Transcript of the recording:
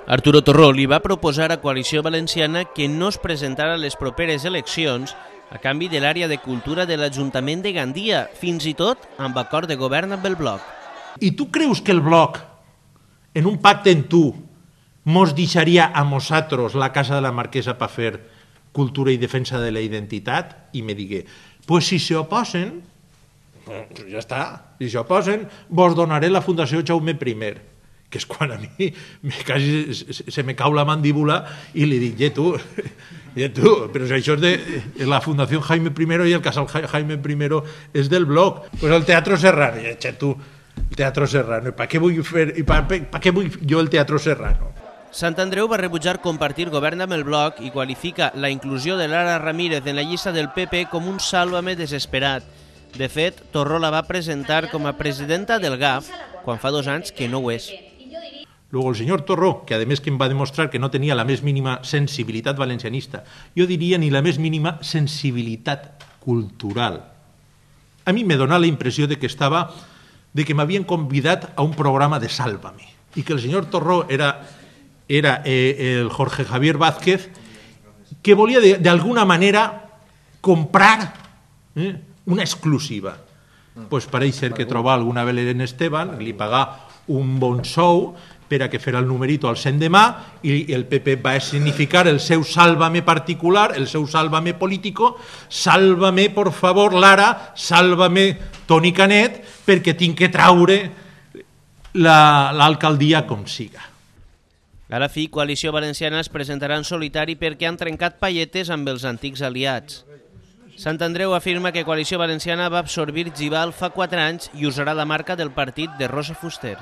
Arturo Torró li va proposar a Coalició Valenciana que no es presentara a les properes eleccions a canvi de l'àrea de cultura de l'Ajuntament de Gandia, fins i tot amb acord de govern amb el Bloc. I tu creus que el Bloc, en un pacte amb tu, mos deixaria a nosaltres la casa de la Marquesa per fer cultura i defensa de la identitat? I me digué, pues si s'oposen, ja està, si s'oposen, vos donaré la Fundació Jaume I, que és quan a mi quasi se me cau la mandíbula i li dic, tu, però si això és de la Fundació Jaime I i el casal Jaime I és del Bloc, pues el Teatro Serrano, i tu, el Teatro Serrano, per què vull jo el Teatro Serrano? Sant Andreu va rebutjar compartir govern amb el Bloc i qualifica la inclusió de Lara Ramírez en la llista del PP com un sálvame desesperat. De fet, Torró la va presentar com a presidenta del GAF quan fa 2 anys que no ho és. Luego el señor Torró, que además que em va demostrar que no tenía la més mínima sensibilitat valencianista, jo diria ni la més mínima sensibilitat cultural. A mi me dona la impressió de que m'havien convidat a un programa de Sálvame i que el señor Torró era el Jorge Javier Vázquez que volia de alguna manera comprar una exclusiva. Pues pareix ser que trobar alguna Belén Esteban, li pagar un bon sou per a que fera el numerito al l'endemà i el PP va significar el seu sálvame particular, el seu sálvame político, sálvame, por favor, Lara, sálvame, Toni Canet, perquè tinc que traure l'alcaldia com siga. A la fi, Coalició Valenciana es presentarà en solitari perquè han trencat palletes amb els antics aliats. Sant Andreu afirma que Coalició Valenciana va absorbir Gival fa 4 anys i usarà la marca del partit de Rosa Fuster.